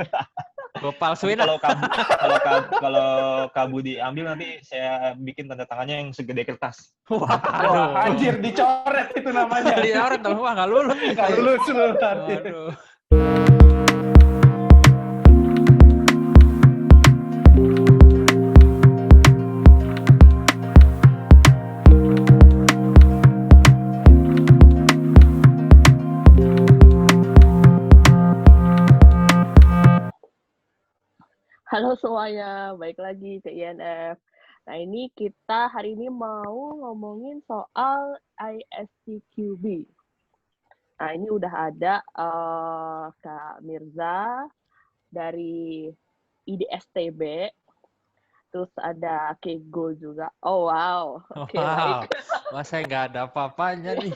Gue Nanti palsuin kalau lah. kabu diambil nanti saya bikin tanda tangannya yang segede kertas. Wah, Waduh. anjir dicoret itu namanya. Dia orang tahu wah nggak lulus nih Nggak saya. lulus lu nanti. Waduh. Halo semuanya, balik lagi ke INF. Nah ini kita hari ini mau ngomongin soal ISTQB. Nah ini udah ada Kak Mirza dari IDSTB, terus ada Kego juga. Oh wow, oke Wow. baik. Wah saya nggak ada apa-apanya nih.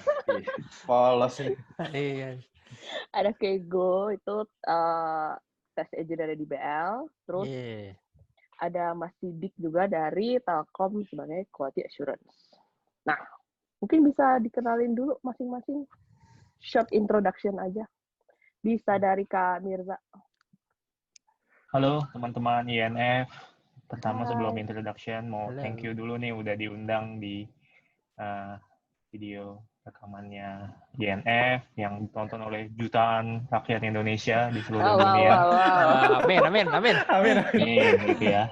Polos nih. Iya. Ada Kego itu tes agent dari DBL, terus Iya. ada Mas Sidik juga dari Telkom sebagai Quality Assurance. Nah, mungkin bisa dikenalin dulu masing-masing. Short introduction aja. Bisa dari Kak Mirza. Halo teman-teman INF. Pertama Hai. sebelum introduction mau Halo. thank you dulu nih udah diundang di video rekamannya INF yang ditonton oleh jutaan rakyat Indonesia di seluruh dunia. Wah, amin. Amin. Gitu ya.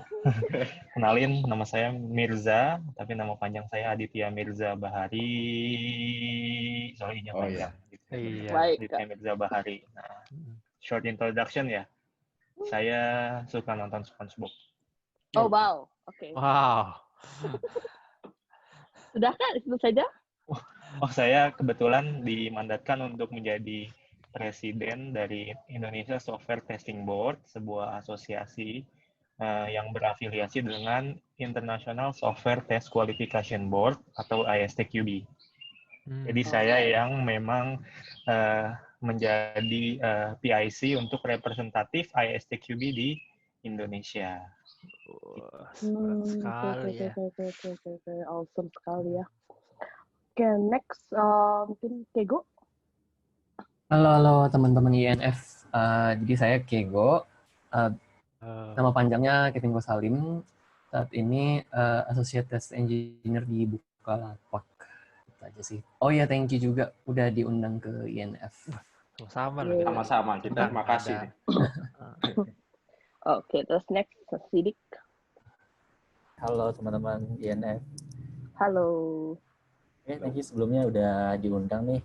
Kenalin, nama saya Mirza, tapi nama panjang saya Aditya Mirza Bahari. Soalnya Oh, panjang. Gitu. Iya. Baik, Aditya Mirza Bahari. Nah, short introduction ya. Saya suka nonton SpongeBob. Oh wow, oke. Wow. Sudah Kak, itu saja? Oh, saya kebetulan dimandatkan untuk menjadi presiden dari Indonesia Software Testing Board, sebuah asosiasi yang berafiliasi dengan International Software Test Qualification Board atau ISTQB. Jadi saya yang memang menjadi PIC untuk representatif ISTQB di Indonesia. Wah, keren sekali ya. Oke. Awesome sekali ya. Oke, next mungkin Kego. Halo teman-teman INF. Jadi saya Kego. Nama panjangnya Kevin Gosalim. Saat ini Associate Test Engineer di Bukalapak. Itu aja sih. Oh ya, thank you juga udah diundang ke INF. Sama Iya. loh. kita. Sama-sama, kita Benar, makasih ada. nih. Oke, terus next Sidik. Halo teman-teman INF. Halo. Oke, thank you sebelumnya udah diundang nih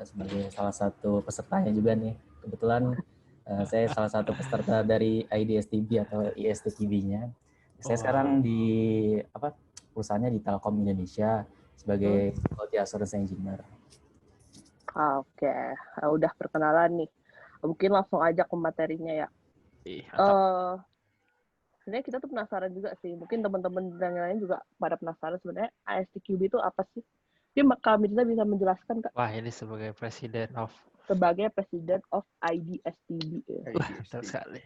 sebagai salah satu pesertanya juga nih. Kebetulan saya salah satu peserta dari IDSTB atau ISTQB-nya. Saya sekarang di perusahaannya di Telkom Indonesia sebagai Quality Assurance Engineer. Oke, udah perkenalan nih. Mungkin langsung aja ke materinya ya. Sebenarnya kita tuh penasaran juga sih. Mungkin teman-teman yang lain juga pada penasaran sebenarnya ISTQB itu apa sih? Mungkin Kak Mirza bisa menjelaskan Kak Wah, ini sebagai presiden of. sebagai President of IDSTB. Wah, betul sekali.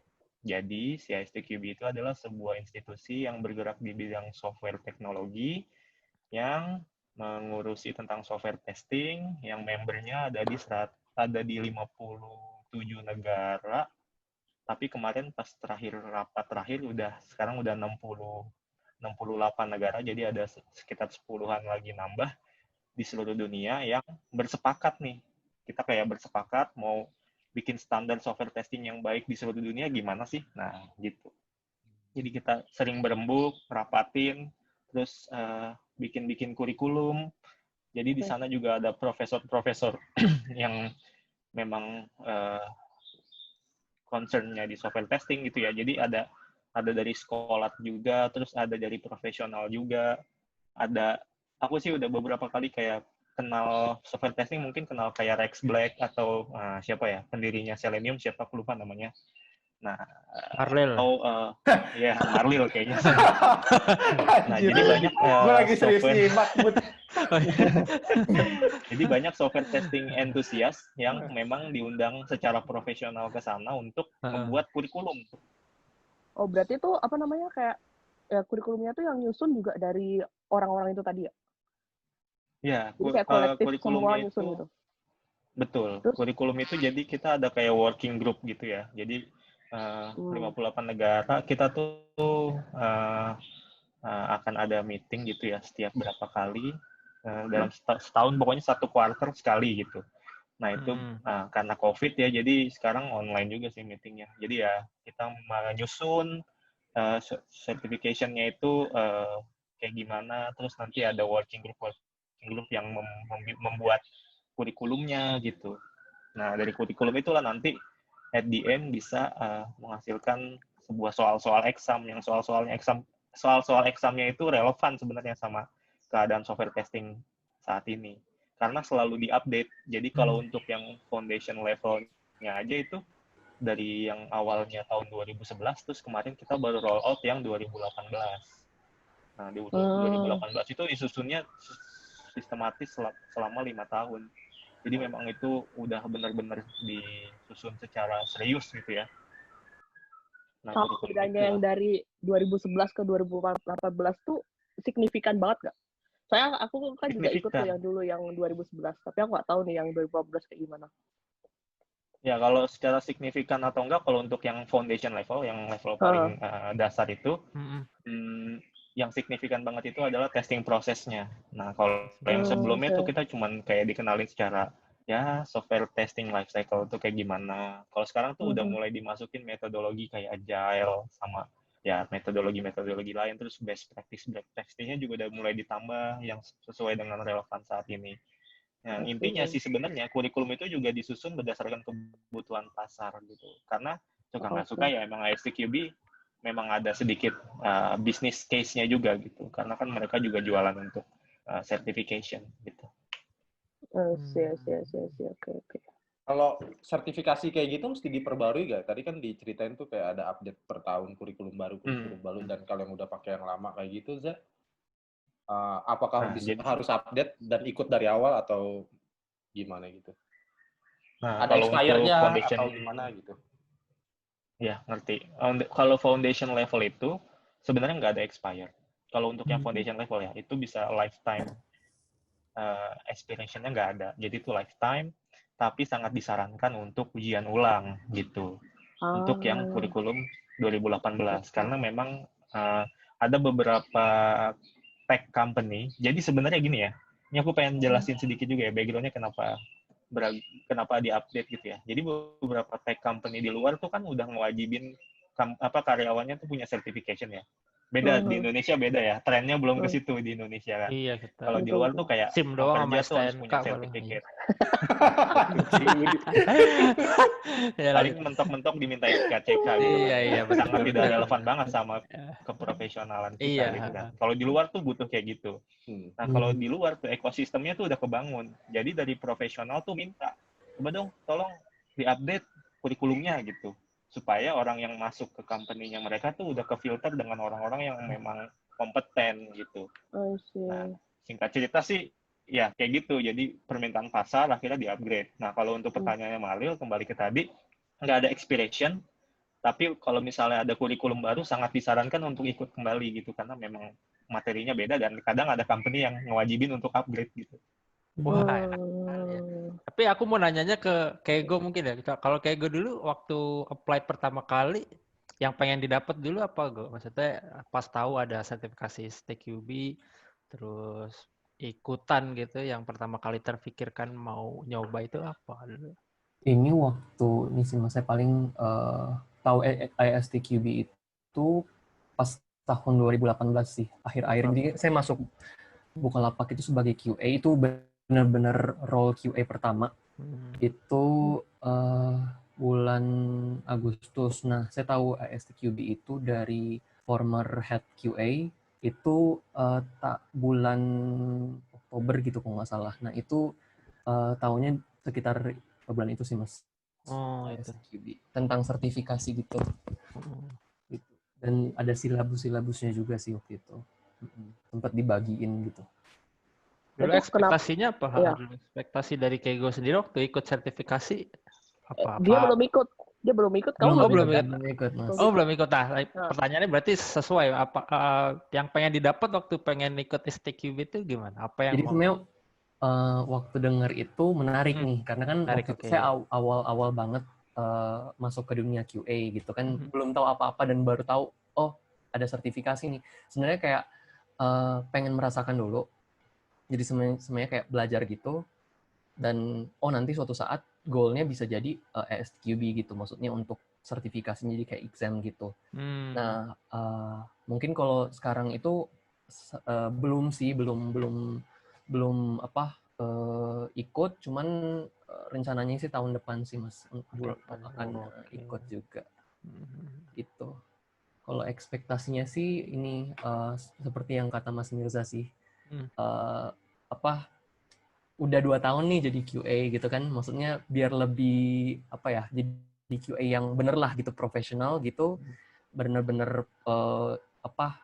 Jadi, si ISTQB itu adalah sebuah institusi yang bergerak di bidang software teknologi yang mengurusi tentang software testing, yang membernya ada di 57 negara. Tapi kemarin pas rapat terakhir sekarang udah 68 negara, jadi ada sekitar 10-an lagi nambah di seluruh dunia yang bersepakat nih. Kita kayak bersepakat mau bikin standar software testing yang baik di seluruh dunia gimana sih? Nah, gitu. Jadi kita sering berembuk, rapatin, terus bikin kurikulum. Jadi di sana juga ada profesor-profesor yang memang concern-nya di software testing gitu ya. Jadi ada dari sekolah juga, terus ada dari profesional juga. Aku sih udah beberapa kali kayak kenal software testing, mungkin kenal kayak Rex Black atau siapa ya, pendirinya Selenium, siapa aku lupa namanya. Nah, Marlil. Ya Marlil kayaknya. Nah, Anjir, jadi banyak gue lagi serius software. nyimak, Bud. Jadi banyak software testing entusias yang memang diundang secara profesional ke sana untuk membuat kurikulum. Oh, berarti itu apa namanya kayak ya kurikulumnya tuh yang nyusun juga dari orang-orang itu tadi ya? Ya, Jadi kayak kolektif kurikulumnya semua nyusun itu gitu. betul. Terus? Kurikulum itu jadi kita ada kayak working group gitu ya. Jadi 58 negara, kita tuh akan ada meeting gitu ya setiap berapa kali dalam setahun, pokoknya 1 quarter sekali gitu. Nah itu karena COVID ya, jadi sekarang online juga sih meetingnya. Jadi ya kita menyusun certification-nya itu kayak gimana, terus nanti ada working group yang membuat kurikulumnya gitu. Nah dari kurikulum itulah nanti at the end bisa menghasilkan sebuah soal-soal exam, yang soal-soal examnya itu relevan sebenarnya sama keadaan software testing saat ini. Karena selalu diupdate. Jadi kalau untuk yang foundation levelnya aja itu dari yang awalnya tahun 2011, terus kemarin kita baru roll out yang 2018. Nah, di 2018 itu disusunnya sistematis selama 5 tahun. Jadi memang itu udah benar-benar disusun secara serius gitu ya. Nah, kalau bedanya yang dari 2011 ke 2018 tuh signifikan banget nggak? Saya aku kan juga ikut tuh yang dulu yang 2011, tapi aku nggak tahu nih yang 2018 kayak gimana. Ya kalau secara signifikan atau enggak, kalau untuk yang foundation level, yang level paling dasar itu, yang signifikan banget itu adalah testing prosesnya. Nah kalau yang sebelumnya tuh kita cuman kayak dikenalin secara ya software testing life cycle itu kayak gimana. Kalau sekarang tuh udah mulai dimasukin metodologi kayak agile sama ya metodologi lain, terus best practice-nya juga udah mulai ditambah yang sesuai dengan relevan saat ini. Yang intinya sih sebenarnya kurikulum itu juga disusun berdasarkan kebutuhan pasar gitu. Karena suka nggak suka ya emang ISTQB memang ada sedikit business case-nya juga gitu. Karena kan mereka juga jualan untuk certification gitu. Oke. Kalau sertifikasi kayak gitu mesti diperbarui nggak? Tadi kan diceritain tuh kayak ada update per tahun kurikulum baru, dan kalau yang udah pakai yang lama kayak gitu, Zak, apakah harus update dan ikut dari awal atau gimana gitu? Nah, ada expire-nya atau gimana gitu? Ya, ngerti. Kalau foundation level itu sebenarnya nggak ada expire. Kalau untuk yang foundation level ya, itu bisa lifetime. Expiration-nya nggak ada. Jadi itu lifetime, tapi sangat disarankan untuk ujian ulang gitu. Untuk yang kurikulum 2018. Karena memang ada beberapa tech company. Jadi sebenarnya gini ya, ini aku pengen jelasin sedikit juga ya, background-nya kenapa di-update gitu ya. Jadi beberapa tech company di luar tuh kan udah ngewajibin karyawannya tuh punya certification ya. Beda di Indonesia beda ya, trennya belum ke situ di Indonesia kan. Iya, kita. Kalau di luar tuh kayak SIM doang sama kerja tuh harus STNK punya certificate. Paling mentok-mentok diminta SKCK gitu. Iya, betul. Sangat tidak relevan banget sama keprofesionalan kita gitu kan. Kalau di luar tuh butuh kayak gitu. Nah, kalau di luar tuh ekosistemnya tuh udah kebangun. Jadi dari profesional tuh minta, coba dong tolong diupdate kurikulumnya gitu. Supaya orang yang masuk ke company-nya mereka tuh udah ke-filter dengan orang-orang yang memang kompeten gitu. Nah, singkat cerita sih, ya kayak gitu. Jadi permintaan pasar akhirnya di-upgrade. Nah, kalau untuk pertanyaannya Malil, kembali ke tadi, nggak ada expiration, tapi kalau misalnya ada kurikulum baru, sangat disarankan untuk ikut kembali gitu, karena memang materinya beda, dan kadang ada company yang ngewajibin untuk upgrade gitu. Wah, enak. Tapi aku mau nanyanya ke Kego mungkin ya. Kalau Kego dulu waktu apply pertama kali, yang pengen didapat dulu apa, Go? Maksudnya pas tahu ada sertifikasi STQB, terus ikutan gitu, yang pertama kali terfikirkan mau nyoba itu apa dulu? Ini waktu, ini sih mas, saya paling tahu ISTQB itu pas tahun 2018 sih, akhir-akhir. Jadi saya masuk Bukalapak itu sebagai QA, itu benar-benar role QA pertama. Itu bulan Agustus. Nah, saya tahu ISTQB itu dari former head QA, itu bulan Oktober gitu kalau nggak salah. Nah, itu tahunnya sekitar bulan itu sih, Mas. ISTQB. Tentang sertifikasi gitu. Dan ada silabusnya juga sih waktu itu. Sempat dibagiin gitu. Dulu ekspektasinya apa? Ya. Dulu ekspektasi dari Kego sendiri waktu ikut sertifikasi apa? Dia belum ikut. Kamu belum ikut, Mas. Oh, belum ikut. Nah, pertanyaannya berarti sesuai apa yang pengen didapat waktu pengen ikut STQB itu gimana? Apa yang Jadi sebenarnya waktu dengar itu menarik nih, karena kan waktu itu saya awal-awal banget masuk ke dunia QA gitu kan, belum tahu apa-apa dan baru tahu oh ada sertifikasi nih. Sebenarnya kayak pengen merasakan dulu. Jadi sebenarnya kayak belajar gitu, dan nanti suatu saat goalnya bisa jadi ASTQB gitu, maksudnya untuk sertifikasinya jadi kayak exam gitu. Nah mungkin kalau sekarang itu belum ikut, cuman rencananya sih tahun depan sih Mas akan ikut juga gitu. Kalau ekspektasinya sih ini seperti yang kata Mas Mirza sih, udah 2 tahun nih jadi QA gitu kan, maksudnya biar lebih jadi QA yang bener lah gitu, profesional gitu, bener-bener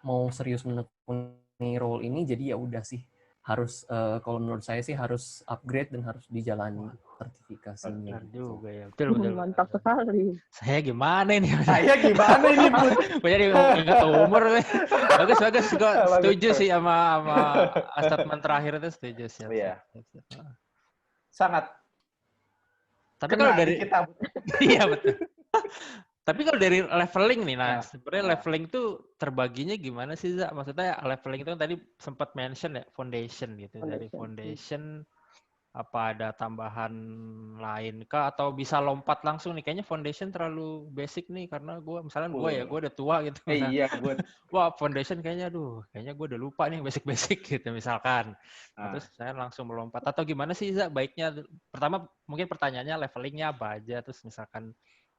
mau serius menekuni role ini, jadi ya udah sih harus kalau menurut saya sih harus upgrade dan harus dijalani sertifikasinya. Benar juga ya, betul. Mantap sekali. Saya gimana ini? Bud? Jadi ingat umur. Bagus. Gue setuju sih sama statement terakhir itu, setuju sih. Iya. Sangat. Tapi kalau dari kita. Iya betul. Tapi kalau dari leveling nih, sebenarnya leveling tuh terbaginya gimana sih, Za? Maksudnya leveling itu kan tadi sempat mention ya, foundation gitu. Dari foundation, apa ada tambahan lain kah? Atau bisa lompat langsung nih? Kayaknya foundation terlalu basic nih, karena gue udah tua gitu. Iya, gue. Wah, foundation kayaknya gue udah lupa nih basic-basic gitu misalkan. Terus saya langsung melompat. Atau gimana sih, Za? Baiknya, pertama mungkin pertanyaannya levelingnya apa aja, terus misalkan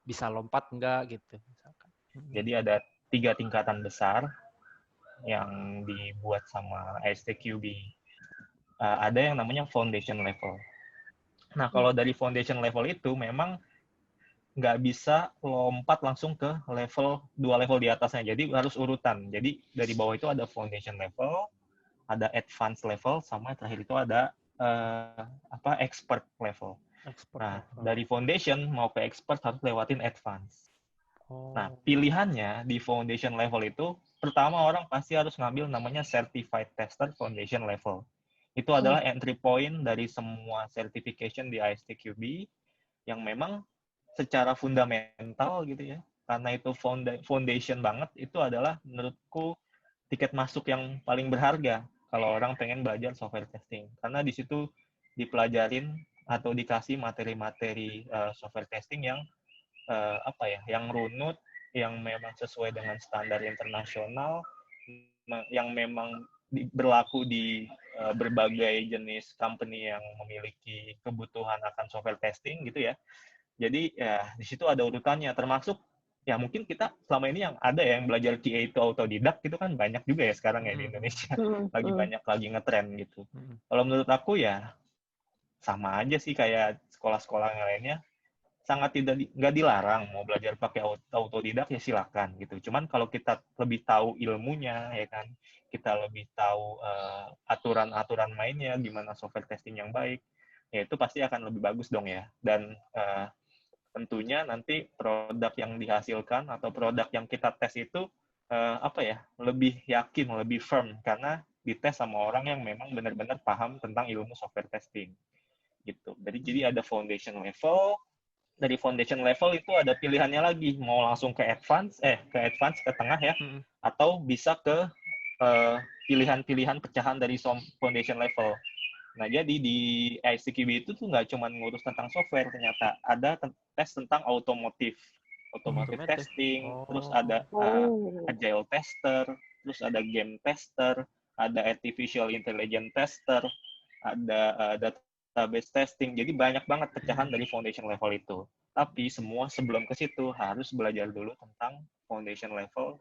bisa lompat enggak gitu misalkan. Jadi ada 3 tingkatan besar yang dibuat sama ASTQB. Ada yang namanya foundation level. Nah, kalau dari foundation level itu memang nggak bisa lompat langsung ke level 2 level di atasnya. Jadi harus urutan. Jadi dari bawah itu ada foundation level, ada advanced level, sama terakhir itu ada expert level. Dari foundation mau ke expert harus lewatin advance. Nah, pilihannya di foundation level itu, pertama orang pasti harus ngambil namanya certified tester foundation level. Itu adalah entry point dari semua certification di ASTQB yang memang secara fundamental gitu ya. Karena itu foundation banget, itu adalah menurutku tiket masuk yang paling berharga kalau orang pengen belajar software testing. Karena di situ dipelajarin atau dikasih materi-materi software testing yang yang runut, yang memang sesuai dengan standar internasional, yang memang berlaku di berbagai jenis company yang memiliki kebutuhan akan software testing gitu ya. Jadi ya di situ ada urutannya, termasuk ya mungkin kita selama ini yang ada yang belajar QA itu autodidak gitu kan banyak juga ya sekarang ya di Indonesia. Lagi ngetren gitu. Kalau menurut aku ya sama aja sih kayak sekolah-sekolah yang lainnya, sangat nggak dilarang mau belajar pakai autodidak ya silakan gitu. Cuman kalau kita lebih tahu ilmunya ya kan, kita lebih tahu aturan-aturan mainnya, gimana software testing yang baik, ya itu pasti akan lebih bagus dong ya. Dan tentunya nanti produk yang dihasilkan atau produk yang kita tes itu lebih yakin, lebih firm karena dites sama orang yang memang benar-benar paham tentang ilmu software testing. Gitu. Jadi ada foundation level, dari foundation level itu ada pilihannya lagi, mau langsung ke advance ke tengah ya, atau bisa ke pilihan-pilihan pecahan dari foundation level. Nah, jadi di ASTQB itu tuh nggak cuma ngurus tentang software, ternyata ada tes tentang automotive testing, terus ada agile tester, terus ada game tester, ada artificial intelligence tester, ada database testing. Jadi banyak banget pecahan dari foundation level itu. Tapi semua sebelum ke situ harus belajar dulu tentang foundation level,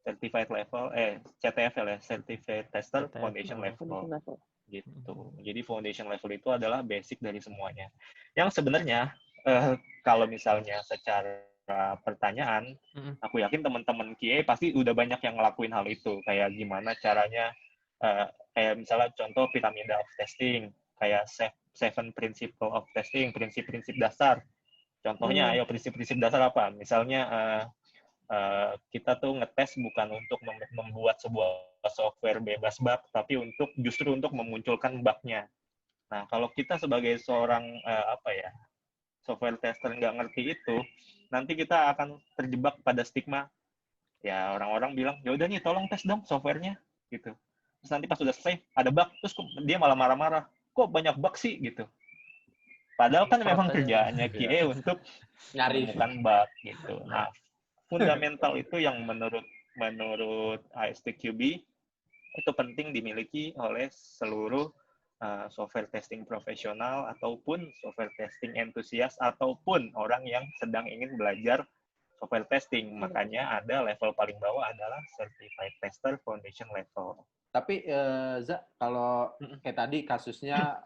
certified level, CTFL ya, certified tester foundation level. Gitu. Jadi foundation level itu adalah basic dari semuanya. Yang sebenarnya kalau misalnya secara pertanyaan, aku yakin teman-teman QA pasti udah banyak yang ngelakuin hal itu. Kayak gimana caranya, kayak misalnya contoh piramida of testing, kayak 7 principle of testing, prinsip-prinsip dasar. Contohnya, ayo prinsip-prinsip dasar apa? Misalnya kita tuh ngetes bukan untuk membuat sebuah software bebas bug, tapi justru untuk memunculkan bug-nya. Nah, kalau kita sebagai seorang software tester nggak ngerti itu, nanti kita akan terjebak pada stigma. Ya orang-orang bilang, ya udah nih tolong tes dong softwarenya gitu. Terus nanti pas udah selesai ada bug, terus dia malah marah-marah. Kok banyak bug sih gitu. Padahal kan memang kerjaannya QA untuk menemukan bug gitu. Nah, fundamental itu yang menurut ISTQB itu penting dimiliki oleh seluruh software testing profesional ataupun software testing entusias ataupun orang yang sedang ingin belajar software testing. Makanya ada level paling bawah adalah Certified Tester Foundation level. Tapi Za, kalau kayak tadi kasusnya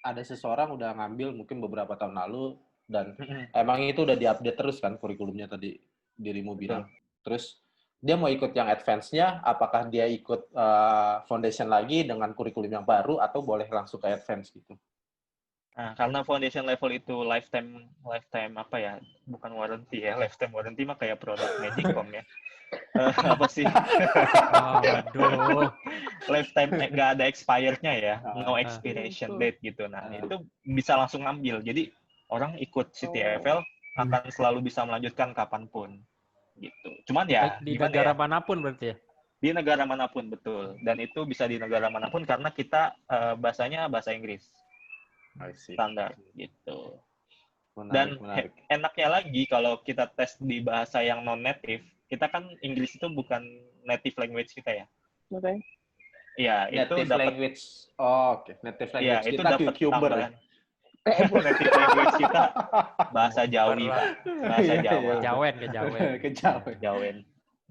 ada seseorang udah ngambil mungkin beberapa tahun lalu dan emang itu udah diupdate terus kan kurikulumnya tadi dirimu bilang. Terus dia mau ikut yang advance-nya, apakah dia ikut foundation lagi dengan kurikulum yang baru atau boleh langsung ke advance gitu? Nah, karena foundation level itu lifetime apa ya? Bukan warranty ya, lifetime warranty mah kayak produk Magicom ya. Apa sih? Aduh. Lifetime nggak ada expirednya ya, no expiration date gitu. Nah, itu bisa langsung ngambil. Jadi orang ikut CTFL akan selalu bisa melanjutkan kapanpun. Gitu. Cuman ya di negara manapun berarti ya? Di negara manapun, betul. Dan itu bisa di negara manapun karena kita bahasanya bahasa Inggris. Standar gitu. Menarik. Enaknya lagi kalau kita tes di bahasa yang non-native, kita kan Inggris itu bukan native language kita ya. Oke. Iya, itu dapat language. Oh, oke. Native language ya, itu kita dapat cucumber. Native language kita bahasa Jawi, Pak. Bahasa Jawa. Jawen.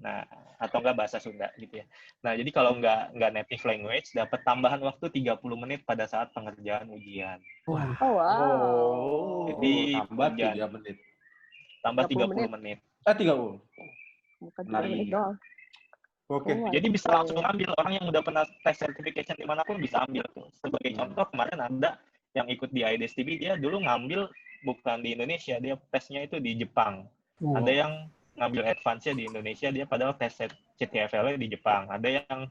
Nah, atau enggak bahasa Sunda gitu ya. Nah, jadi kalau enggak native language dapat tambahan waktu 30 menit pada saat pengerjaan ujian. Wah. Wow. Jadi tambah 3 menit. Tambah 30 menit. 30. Bukan 3 menit doang. Oke. Jadi bisa langsung ambil, orang yang udah pernah tes certification dimanapun bisa ambil tuh. Sebagai contoh kemarin ada yang ikut di IDSTB, dia dulu ngambil bukan di Indonesia, dia tesnya itu di Jepang. Ada yang ngambil advance-nya di Indonesia, dia padahal tes CTFL-nya di Jepang. Ada yang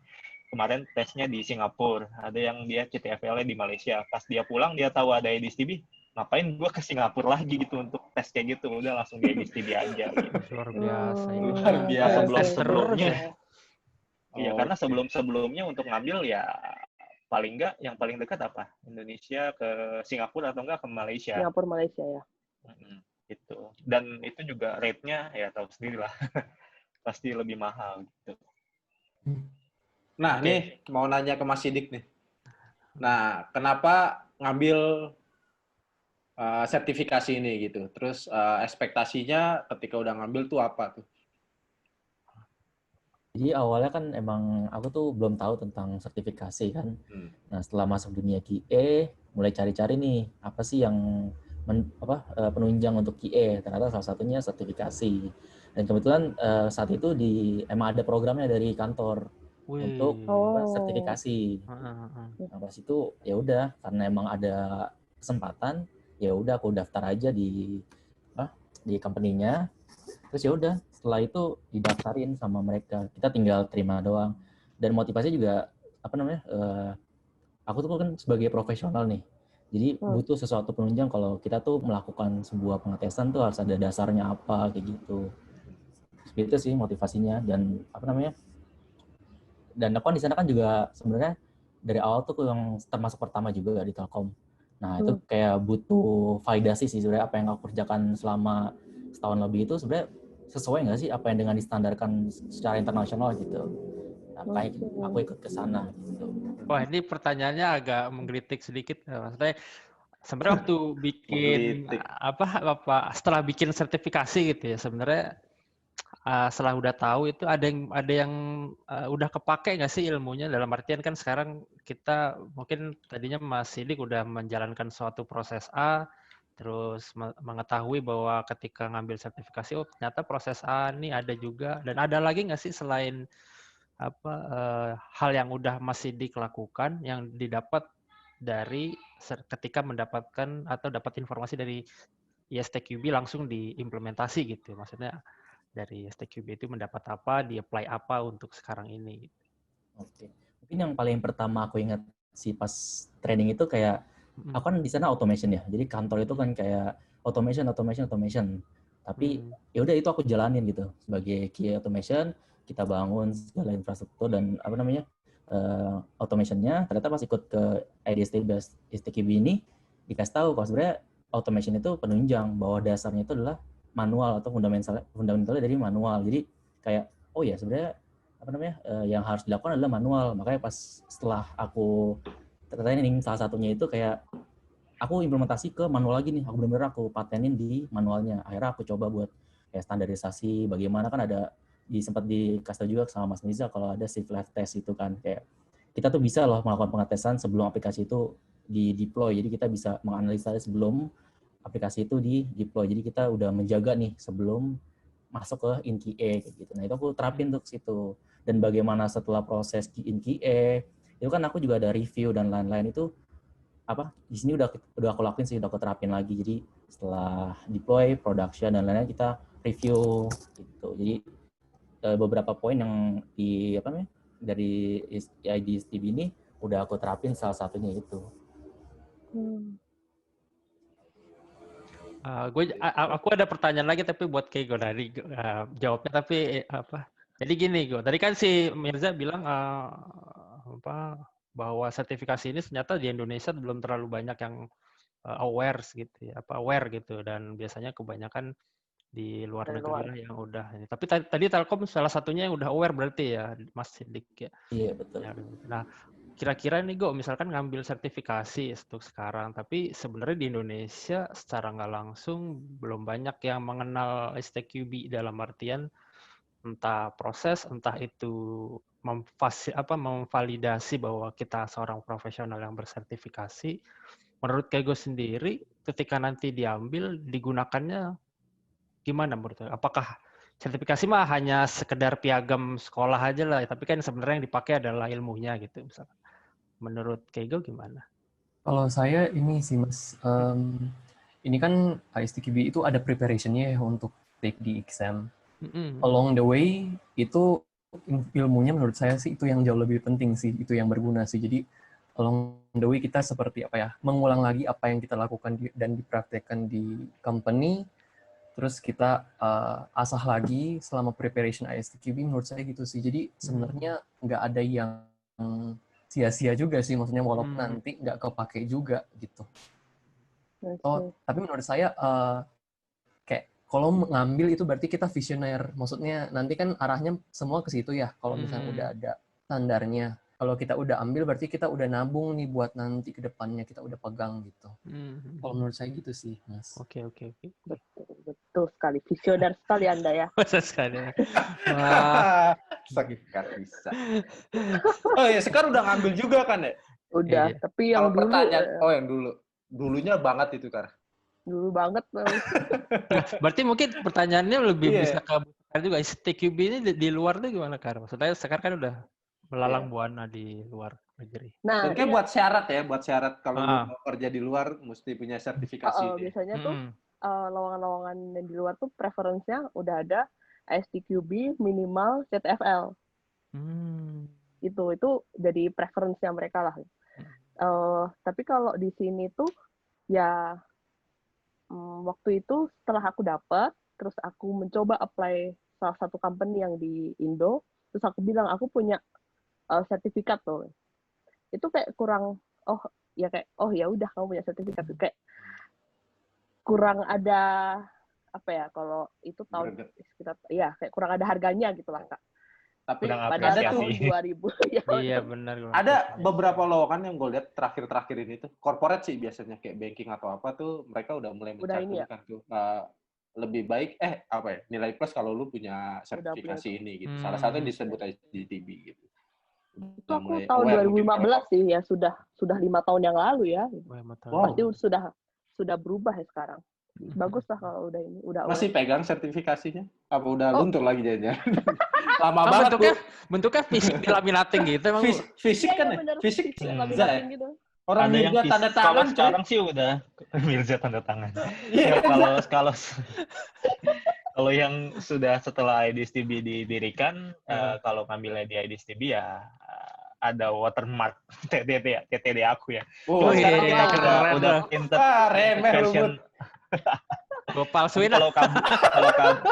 kemarin tesnya di Singapura, ada yang dia CTFL-nya di Malaysia. Pas dia pulang, dia tahu ada IDSTB, ngapain gue ke Singapura lagi gitu untuk tes kayak gitu, udah langsung di IDSTB aja. Gitu. Luar biasa. Luar biasa. Sebelumnya. Iya, karena sebelumnya untuk ngambil ya paling enggak yang paling dekat apa? Indonesia ke Singapura atau enggak ke Malaysia. Singapura, Malaysia ya. Gitu. Dan itu juga rate-nya ya tahu sendiri lah. Pasti lebih mahal gitu. Nah, nih mau nanya ke Mas Sidik nih. Nah, kenapa ngambil sertifikasi ini gitu? Terus ekspektasinya ketika udah ngambil tuh apa tuh? Jadi awalnya kan emang aku tuh belum tahu tentang sertifikasi kan. Nah setelah masuk dunia QA, mulai cari-cari nih apa sih yang penunjang untuk QA. Ternyata salah satunya sertifikasi. Dan kebetulan saat itu emang ada programnya dari kantor untuk sertifikasi. Nah pas itu ya udah karena emang ada kesempatan, ya udah aku daftar aja di company-nya. Terus ya udah setelah itu didaftarin sama mereka, kita tinggal terima doang. Dan motivasi juga aku tuh kan sebagai profesional nih, jadi butuh sesuatu penunjang kalau kita tuh melakukan sebuah pengetesan tuh harus ada dasarnya apa kayak gitu. Itu sih motivasinya. Dan dan aku di sana kan juga sebenarnya dari awal tuh yang termasuk pertama juga di Telkom. Nah itu kayak butuh validasi sih sebenarnya apa yang aku kerjakan selama setahun lebih itu sebenarnya sesuai nggak sih apa yang dengan distandarkan secara internasional gitu. Nah, aku ikut ke sana gitu. Wah, ini pertanyaannya agak menggelitik sedikit. Maksudnya sebenarnya waktu bikin setelah bikin sertifikasi gitu ya, sebenarnya setelah udah tahu itu ada yang udah kepake nggak sih ilmunya, dalam artian kan sekarang kita mungkin tadinya Mas Sidik udah menjalankan suatu proses A, terus mengetahui bahwa ketika ngambil sertifikasi, oh ternyata proses A ini ada juga, dan ada lagi nggak sih selain hal yang udah Mas Sidik lakukan yang didapat dari ketika mendapatkan atau dapat informasi dari ISTQB langsung diimplementasi gitu, maksudnya dari ISTQB itu mendapat apa, di-apply apa untuk sekarang ini. Oke. Mungkin yang paling pertama aku ingat sih pas training itu kayak aku kan di sana automation ya. Jadi kantor itu kan kayak automation. Tapi ya udah itu aku jalanin gitu sebagai QA automation, kita bangun segala infrastruktur dan automationnya. Ternyata pas ikut ke IDSTQB ini dikasih tahu kalau sebenarnya automation itu penunjang bahwa dasarnya itu adalah manual atau fundamentalnya dari manual. Jadi kayak oh ya sebenarnya yang harus dilakukan adalah manual. Makanya pas setelah aku training salah satunya itu kayak aku implementasi ke manual lagi nih. Aku benar-benar aku patenin di manualnya. Akhirnya aku coba buat kayak standarisasi bagaimana kan ada sempat dikasih tahu juga sama Mas Miza kalau ada shift left test itu kan kayak kita tuh bisa loh melakukan pengetesan sebelum aplikasi itu di deploy. Jadi kita bisa menganalisa sebelum aplikasi itu di deploy. Jadi kita udah menjaga nih sebelum masuk ke in-QA kayak gitu. Nah, itu aku terapin tuh ke situ. Dan bagaimana setelah proses in-QA, itu kan aku juga ada review dan lain-lain itu di sini udah aku lakuin sih, udah aku terapin lagi. Jadi setelah deploy, production dan lain-lain kita review gitu. Jadi beberapa poin yang dari IDSTB ini udah aku terapin salah satunya itu. Aku ada pertanyaan lagi tapi buat Keigo dari jawabnya tapi jadi gini tadi kan si Mirza bilang bahwa sertifikasi ini ternyata di Indonesia belum terlalu banyak yang aware gitu dan biasanya kebanyakan di luar negeri lah yang udah ini. Tapi tadi Telkom salah satunya yang udah aware berarti ya Mas Sidik ya. Iya betul. Nah, kira-kira nih misalkan ngambil sertifikasi untuk sekarang, tapi sebenarnya di Indonesia secara nggak langsung belum banyak yang mengenal STQB dalam artian entah proses, entah itu memvalidasi bahwa kita seorang profesional yang bersertifikasi. Menurut Keigo sendiri, ketika nanti diambil, digunakannya gimana menurut Keigo? Apakah sertifikasi mah hanya sekedar piagam sekolah aja lah, tapi kan sebenarnya yang dipakai adalah ilmunya gitu misalkan. Menurut Keigo gimana? Kalau saya ini sih Mas, ini kan ISTQB itu ada preparation-nya untuk take the exam. Along the way itu ilmunya menurut saya sih itu yang jauh lebih penting sih, itu yang berguna sih. Jadi along the way kita seperti mengulang lagi apa yang kita lakukan dan dipraktekkan di company, terus kita asah lagi selama preparation ISTQB menurut saya gitu sih. Jadi sebenarnya nggak ada yang sia-sia juga sih, maksudnya walaupun nanti nggak kepake juga gitu. Tapi menurut saya kayak kalau ngambil itu berarti kita visioner, maksudnya nanti kan arahnya semua ke situ ya. Kalau misalnya udah ada standarnya, kalau kita udah ambil berarti kita udah nabung nih buat nanti ke depannya kita udah pegang gitu. Kalau menurut saya gitu sih, Mas. Oke. Betul sekali, visioner sekali Anda ya. Betul sekali. Sakikat bisa. Oh ya, sekarang udah ngambil juga kan ya? Udah, tapi yang dulu. Yang dulu. Dulunya banget itu kan. Dulu banget. Berarti mungkin pertanyaannya lebih bisa ke juga STQB ini di luar tuh gimana Kar? Maksudnya sekarang kan udah melalang buana di luar negeri. Nah, dan buat syarat kalau mau kerja di luar mesti punya sertifikasi. Biasanya tuh lowongan-lowongan yang di luar tuh preferensinya udah ada ISTQB minimal CTFL. Itu jadi preferensinya mereka lah. Tapi kalau di sini tuh ya waktu itu setelah aku dapat, terus aku mencoba apply salah satu company yang di Indo, terus aku bilang aku punya sertifikat tuh. Itu kayak kurang ya udah kamu punya sertifikat, kayak kurang ada kalau itu tahun sekitar kayak kurang ada harganya gitu lah Kak. Tapi pada tahun 2000 ya. Iya benar. Ada beberapa lowongan yang gue lihat terakhir ini tuh corporate sih biasanya kayak banking atau apa tuh mereka udah mulai mencantumkan tuh lebih baik nilai plus kalau lu punya sertifikasi ini gitu. Salah satunya disebut ISTQB gitu. Itu aku tahun 2015 sih ya, sudah 5 tahun yang lalu ya. Pasti sudah berubah ya sekarang. Bagus lah kalau udah ini. Masih pegang sertifikasinya? Apa udah luntur lagi jadinya? Lama banget bentuknya fisik dilaminating gitu emang. Fisik kan ya? Fisik laminating gitu. Orang Mirza tanda tangan sekarang sih udah Mirza tanda tangan. Ya, kalau yang sudah setelah IDSTB didirikan, kalau ngambilnya di IDSTB ya ada watermark TTD aku ya. Sekarang udah pinter Gue palsuin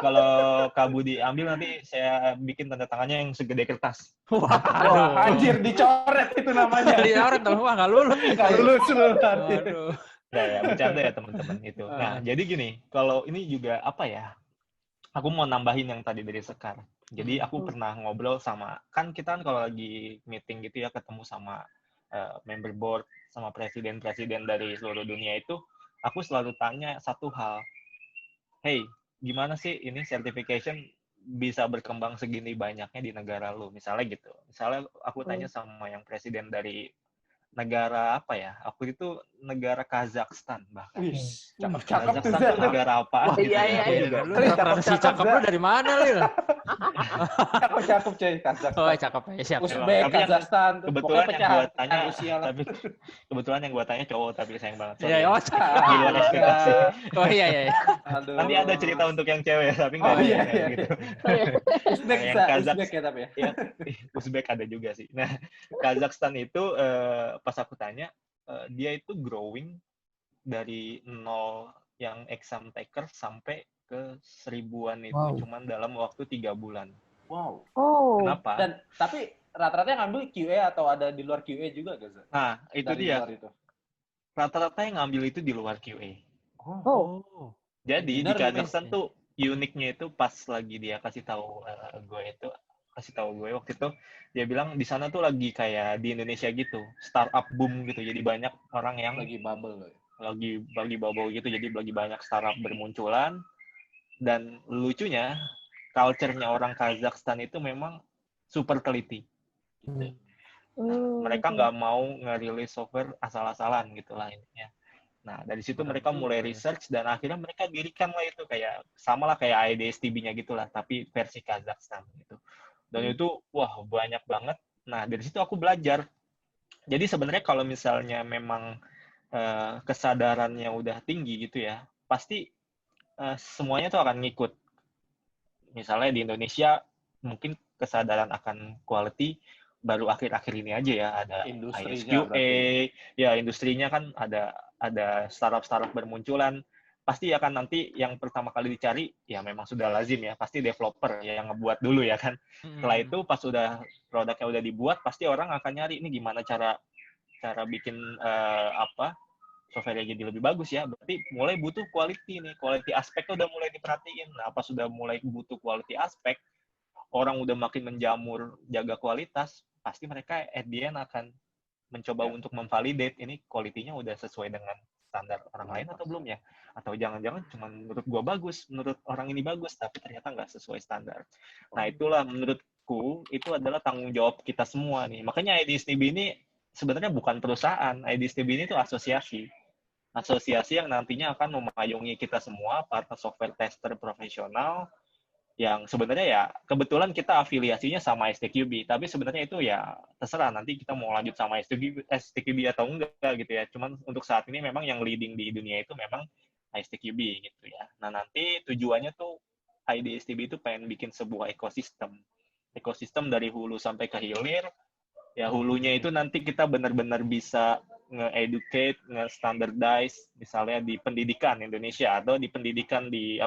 Kalau kabu diambil nanti saya bikin tanda tangannya yang segede kertas. Wah, anjir dicoret itu namanya. Dia orang tahu wah nggak lulus. Nggak lulus lu nanti. Waduh. Nah, ya bercanda ya teman-teman itu. Nah, jadi gini, kalau ini juga apa ya? Aku mau nambahin yang tadi dari Sekar. Jadi aku pernah ngobrol sama, kan kita kan kalau lagi meeting gitu ya, ketemu sama member board, sama presiden-presiden dari seluruh dunia itu, aku selalu tanya satu hal. Hey, gimana sih ini certification bisa berkembang segini banyaknya di negara lu? Misalnya gitu. Misalnya aku tanya sama yang presiden dari negara apa ya? Aku itu negara Kazakhstan bahkan. Cakep tuh, Kazakhstan itu negara apa? Wah, iya. Lu referensi cakep lu dari mana, Lil? Cakep coy, Kazakhstan. Oh, cakep ya, siap. Uzbek, Kazakhstan. Kebetulan yang gua tanya, Rusia lah. tapi kebetulan yang gua tanya cowok, tapi sayang banget. Iya, oh, Di luar ekspektasi. oh iya. Aduh. Nanti ada cerita untuk yang cewek, tapi nggak ada iya. gitu. Uzbek Yang bisa, Kazakh- Uzbek ya tapi ya. Iya, Uzbek ada juga sih. Nah, Kazakhstan itu pas aku tanya, dia itu growing dari nol yang exam taker sampai ke 1000-an itu cuman dalam waktu 3 bulan. Wow. Oh. Kenapa? Dan tapi rata-rata yang ngambil QA atau ada di luar QA juga gak sih? Nah, itu Dari dia. luar itu. Rata-rata yang ngambil itu di luar QA. Oh. Jadi Benar, di Kazakhstan tuh uniknya itu pas lagi dia kasih tahu gue waktu itu, dia bilang di sana tuh lagi kayak di Indonesia gitu, startup boom gitu. Jadi banyak orang yang Lagi bubble. lagi bubble gitu, jadi lagi banyak startup bermunculan. Dan lucunya culture-nya orang Kazakhstan itu memang super teliti gitu. Mereka nggak mau ngerilis software asal-asalan gitu lah intinya. Nah, dari situ mereka mulai research dan akhirnya mereka dirikan lah itu kayak sama lah kayak IDSTB-nya gitulah, tapi versi Kazakhstan gitu. Dan itu wah banyak banget. Nah, dari situ aku belajar. Jadi sebenarnya kalau misalnya memang kesadarannya udah tinggi gitu ya, pasti semuanya tuh akan ngikut. Misalnya di Indonesia mungkin kesadaran akan quality baru akhir-akhir ini aja ya, ada ISQA, ya industrinya kan ada startup bermunculan, pasti akan nanti yang pertama kali dicari ya memang sudah lazim ya, pasti developer yang ngebuat dulu ya kan. Setelah itu pas sudah produknya udah dibuat, pasti orang akan nyari ini gimana cara bikin software jadi lebih bagus ya. Berarti mulai butuh quality nih, quality aspeknya udah mulai diperhatiin. Nah, pas sudah mulai butuh quality aspek, orang udah makin menjamur jaga kualitas, pasti mereka at the end akan mencoba untuk memvalidate ini quality-nya udah sesuai dengan standar orang lain atau belum ya. Atau jangan-jangan cuma menurut gua bagus, menurut orang ini bagus, tapi ternyata nggak sesuai standar. Nah, itulah menurutku itu adalah tanggung jawab kita semua nih. Makanya IDSTB ini sebenarnya bukan perusahaan, IDSTB ini tuh asosiasi yang nantinya akan memayungi kita semua para software tester profesional yang sebenarnya ya kebetulan kita afiliasinya sama STQB, tapi sebenarnya itu ya terserah nanti kita mau lanjut sama STQB atau enggak gitu ya. Cuman untuk saat ini memang yang leading di dunia itu memang STQB gitu ya. Nah, nanti tujuannya tuh IDSTB itu pengen bikin sebuah ekosistem dari hulu sampai ke hilir. Ya hulunya itu nanti kita benar-benar bisa nge-educate, nge-standardize, misalnya di pendidikan Indonesia atau di pendidikan di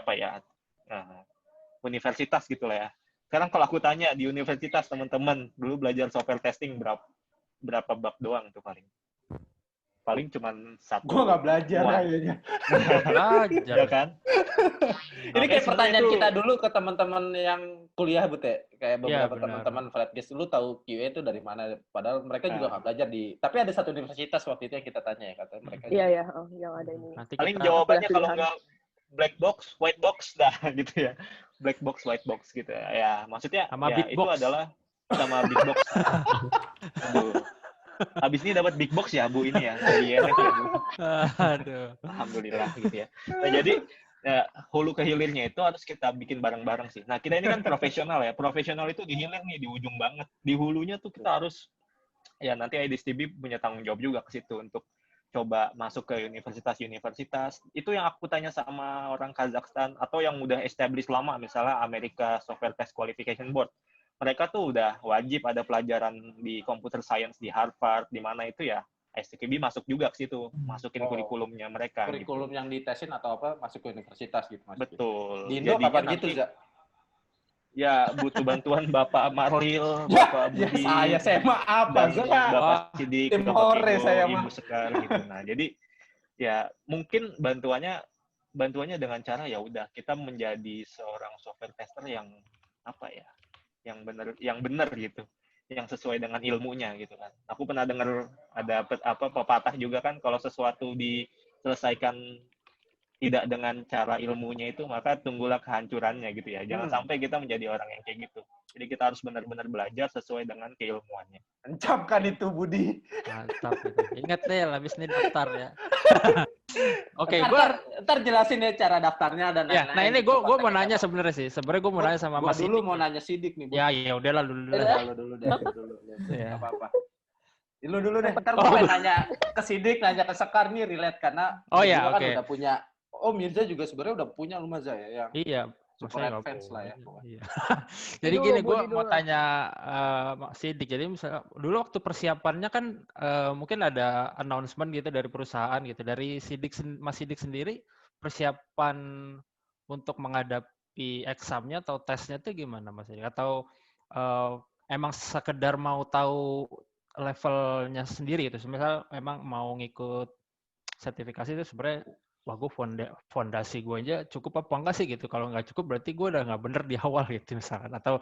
universitas gitu lah ya. Sekarang kalau aku tanya di universitas teman-teman dulu belajar software testing berapa bab doang tuh paling cuman 1. Gue nggak belajar kayaknya. Belajar ya kan? Ini kayak pertanyaan kita dulu ke teman-teman yang kuliah Bute, kayak beberapa teman-teman Flatcase dulu tahu QA itu dari mana, padahal mereka juga nggak belajar tapi ada satu universitas waktu itu yang kita tanya ya, katanya mereka. Iya yang ada ini. Paling jawabannya kalau nggak black box, white box dah gitu ya. Black box, white box gitu ya. Maksudnya sama ya, big itu box. adalah sama big box. Aduh. Habis ini dapat big box ya Bu ini ya dari INF ya Bu. Aduh. Alhamdulillah gitu ya. Nah, jadi hulu ke hilirnya itu harus kita bikin bareng-bareng sih. Nah, kita ini kan profesional ya. Profesional itu di hilir nih di ujung banget. Di hulunya tuh kita harus ya nanti IDSTB punya tanggung jawab juga ke situ untuk coba masuk ke universitas-universitas. Itu yang aku tanya sama orang Kazakhstan atau yang udah established lama, misalnya America Software Test Qualification Board. Mereka tuh udah wajib ada pelajaran di computer science di Harvard, di mana itu ya STKB masuk juga ke situ, masukin kurikulumnya mereka. Kurikulum gitu. yang ditesin atau apa masuk ke universitas gitu Mas. Betul. Di Indo kapan gitu, Za? Ya butuh bantuan Bapak Marlil, Bapak Budi. Saya mah apa, dan Za? Bapak Sidik, Tim Bapak hore Kigo, saya Ibu mah. Sekar gitu. Nah, jadi ya mungkin bantuannya dengan cara ya udah kita menjadi seorang software tester yang apa ya? Yang benar gitu. Yang sesuai dengan ilmunya gitu kan. Aku pernah dengar ada pepatah juga kan, kalau sesuatu diselesaikan tidak dengan cara ilmunya itu, maka tunggulah kehancurannya gitu ya. Jangan sampai kita menjadi orang yang kayak gitu. Jadi kita harus benar-benar belajar sesuai dengan keilmuannya. Encapkan itu, Budi. Mantap itu. Ingat deh, habis ini daftar ya. Oke, ntar jelasin ya cara daftarnya dan ya. lain-lain. Nah ini gue mau nanya sebenarnya sih. Sebenarnya gue mau nanya sama Mas Sidik. Dulu mau nih. nanya Sidik nih. Ya udahlah dulu. Dulu deh. Ya. Apa-apa. Dulu deh. Ntar gue pengen nanya ke Sidik, nanya ke Sekar nih relate karena ya, kan udah punya. Oh, Mirza juga sebenarnya udah punya rumah Zaya yang iya. super advance lah ya. Iya. Jadi gini, gue mau tanya Sidik. Jadi misalnya dulu waktu persiapannya kan mungkin ada announcement gitu dari perusahaan gitu. Dari Mas Sidik sendiri persiapan untuk menghadapi examnya atau tesnya itu gimana Mas Sidik? Atau emang sekedar mau tahu levelnya sendiri gitu? Misal emang mau ngikut sertifikasi itu sebenarnya wah gue fondasi gue aja cukup apa enggak sih gitu. Kalau nggak cukup berarti gue udah nggak bener di awal gitu misalkan. Atau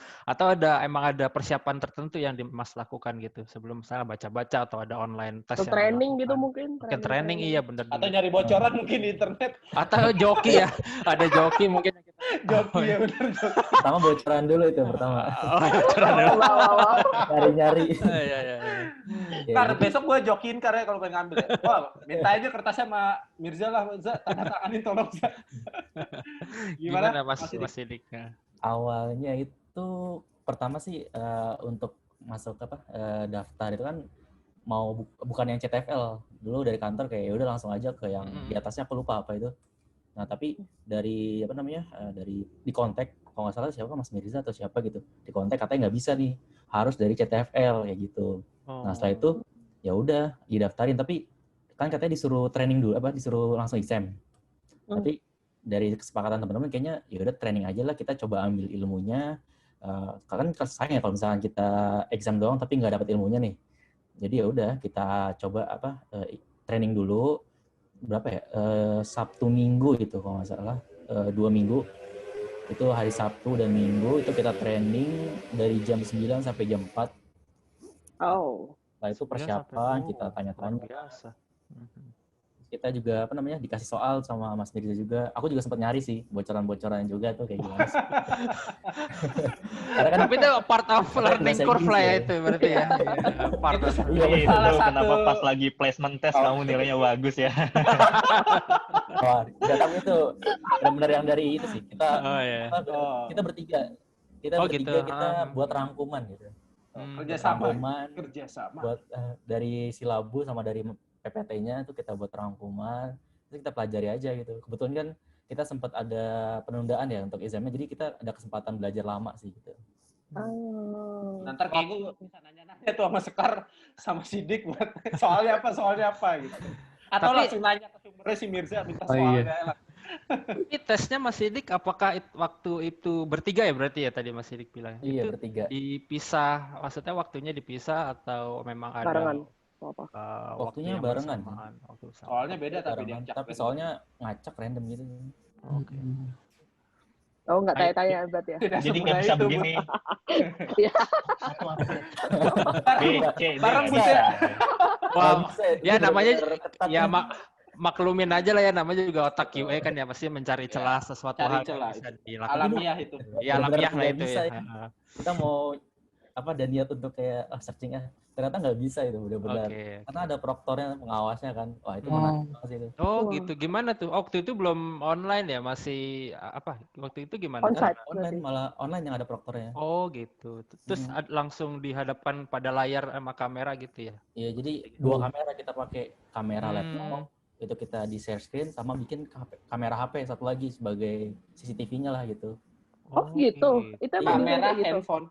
emang ada persiapan tertentu yang Mas lakukan gitu sebelum misalnya baca-baca atau ada online tes yang training dilakukan. gitu mungkin. Mungkin training iya bener. Atau nyari bocoran mungkin di internet. Atau joki ya. Ada joki mungkin. Joki ya bener. Pertama bocoran dulu itu pertama. Bocoran dulu. Nyari-nyari. Iya. Ntar besok gue jokiin karena kalau pengen ngambil ya. Wah, minta aja kertasnya sama Mirza lah, Za. Tanda tanganin tolong, Za. Gimana Mas Sidik? Awalnya itu pertama sih untuk masuk daftar itu kan bukan yang CTFL. Dulu dari kantor kayak ya udah langsung aja ke yang di atasnya, aku lupa apa itu. Nah, tapi dari dari di kontak kalau nggak salah siapa Mas Mirza atau siapa gitu. Di kontak katanya nggak bisa nih, harus dari CTFL kayak gitu. Nah, setelah itu ya udah didaftarin, tapi kan katanya disuruh training dulu, disuruh langsung exam. Tapi dari kesepakatan teman-teman kayaknya ya udah training aja lah, kita coba ambil ilmunya. Kan sayang ya kalau misalkan kita exam doang tapi nggak dapat ilmunya nih. Jadi ya udah kita coba training dulu berapa ya? Sabtu Minggu itu kalau nggak salah, 2 minggu. Itu hari Sabtu dan Minggu itu kita training dari jam 9 sampai jam 4. Oh. Setelah itu persiapan, kita tanya-tanya. Biasa. Kita juga dikasih soal sama Mas Mirza juga. Aku juga sempat nyari sih bocoran-bocoran juga tuh kayak gimana sih. Tapi itu part of learning curve lah ya itu berarti ya. Part of itu kenapa pas lagi placement test kamu nilainya bagus ya. Wah, tapi itu benar-benar yang dari itu sih. Kita bertiga. Kita buat rangkuman gitu. Kerjasama buat dari silabus sama dari PPT-nya itu kita buat rangkuman, terus kita pelajari aja gitu. Kebetulan kan kita sempat ada penundaan ya untuk examnya, jadi kita ada kesempatan belajar lama sih gitu. Nanti kayak gue bisa nanya-nanya tuh sama Sekar sama Sidik buat soalnya apa gitu. Atau langsung nanya ke sumbernya si Mirza minta soalnya. Ini tesnya Mas Sidik apakah waktu itu bertiga ya berarti ya tadi Mas Sidik bilang? Iya, itu bertiga. Dipisah, maksudnya waktunya dipisah atau memang ada? Barengan. Waktunya barengan. Soalnya beda tapi diacak. Tapi soalnya ngacak random gitu. Oke. Oh, nggak tanya-tanya berarti ya? Jadi nggak bisa begini. Bareng bisa. Wah, ya namanya ya maklumin aja lah ya, namanya juga otak QA kan ya, pasti mencari celah sesuatu hal yang bisa dilakukan. Alamiah itu. Ya alamiah lah itu ya. Kita mau dan niat untuk kayak searching ternyata nggak bisa itu benar-benar. Karena ada proktornya, pengawasnya kan. Wah, itu menarik banget itu. Oh, gitu. Gimana tuh? Waktu itu belum online ya, masih waktu itu gimana? Online, malah online yang ada proktornya. Oh, gitu. Terus langsung dihadapkan pada layar sama kamera gitu ya? Iya, jadi 2 kamera kita pakai, kamera laptop itu kita di share screen sama bikin kamera HP satu lagi sebagai CCTV-nya lah gitu. Oh, gitu. Itu kamera handphone.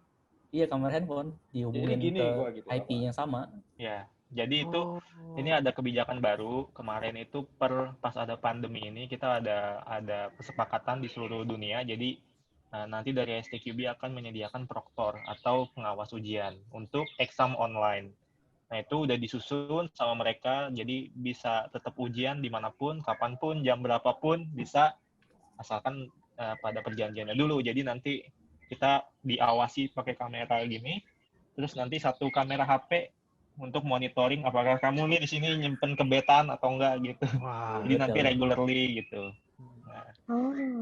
Iya, kamera handphone dihubungin ke IP-nya sama. Iya. Jadi itu ini ada kebijakan baru kemarin itu pas ada pandemi ini kita ada kesepakatan di seluruh dunia. Jadi nanti dari STQB akan menyediakan proktor atau pengawas ujian untuk exam online. Nah, itu udah disusun sama mereka, jadi bisa tetap ujian dimanapun, kapanpun, jam berapapun, bisa, asalkan pada perjanjiannya dulu. Jadi nanti kita diawasi pakai kamera gini, terus nanti satu kamera HP untuk monitoring apakah kamu nih di sini nyimpen kebetan atau enggak gitu. Wah, Jadi nanti betul. regularly gitu. Nah,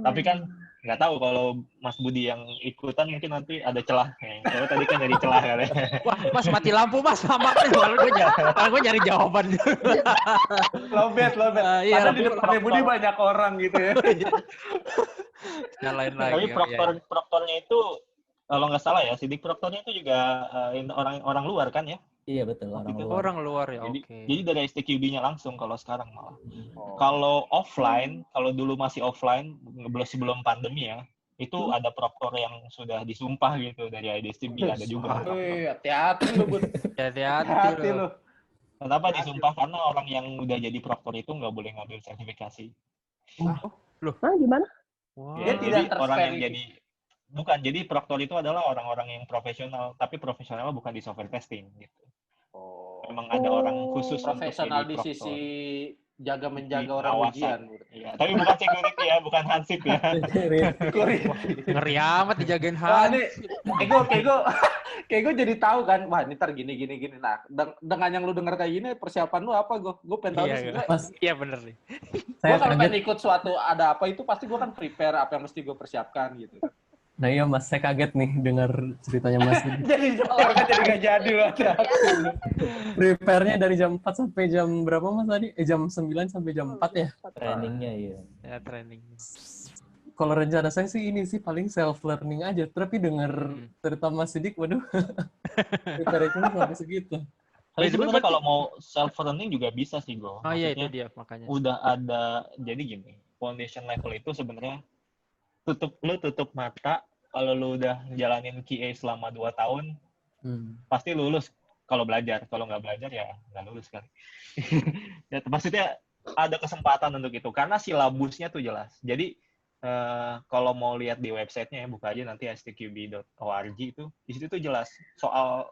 tapi kan nggak tahu kalau Mas Budi yang ikutan mungkin nanti ada celah. Kalau tadi kan nyari celah kan. Wah, Mas mati lampu Mas, maaf kalau gue nyari jawaban. Lobet. Iya, Padahal di depannya Budi banyak orang gitu ya. Nyalain lagi. Tapi proktornya itu kalau nggak salah ya, sidik proktornya itu juga orang luar kan ya? Iya betul, orang Itu luar. Orang luar ya, Jadi, oke. jadi dari STQB-nya langsung kalau sekarang malah. Oh. Kalau offline, kalau dulu masih offline sebelum pandemi ya, itu ada proktor yang sudah disumpah gitu dari IDSTB ada juga. Wih, hati-hati lu, Bud. Hati-hati lu. Kenapa disumpah? Karena orang yang udah jadi proktor itu nggak boleh ngambil sertifikasi. Hah, gimana? Wah. Dia Ya, tidak jadi orang yang terverifikasi. jadi proktor itu adalah orang-orang yang profesional, tapi profesionalnya bukan di software testing gitu. Oh. Memang ada orang khusus untuk Profesional jadi di proktor. sisi jaga-menjaga Di orang pengawasan. ujian. Iya, tapi bukan security ya, bukan hansip ya. Ngeri amat dijagain Wah, ini Hans. Kego jadi tahu kan, wah ini ntar gini. Nah, dengan yang lu denger kayak gini, persiapan lu apa, Gue pengen tahu Iya, nih sebenarnya. Mas, Iya bener nih. Gue saya kalau pengen kaget. ikut suatu ada apa itu pasti gue kan prepare apa yang mesti gue persiapkan gitu. Nah iya Mas, saya kaget nih dengar ceritanya Mas. Jadi kan jadi gak jadi loh. Prepare-nya dari jam 4 sampai jam berapa Mas tadi? Jam 9 sampai jam 4 ya? Trainingnya iya. Ya training. Kalau rencana saya sih ini sih paling self learning aja. Tapi dengar cerita Mas Sidik, waduh. Prepare-nya sampai segitu. Tapi sebenarnya kalau mau self learning juga bisa sih, Go. Oh iya itu Maksudnya dia makanya. udah ada, jadi gini, foundation level itu sebenarnya tutup mata, kalau lu udah jalanin QA selama 2 tahun, pasti lulus kalau belajar. Kalau nggak belajar ya nggak lulus kan. Ya, maksudnya ada kesempatan untuk itu, karena silabusnya tuh jelas. Jadi, kalau mau lihat di websitenya, buka aja nanti stqb.org itu, di situ tuh jelas soal,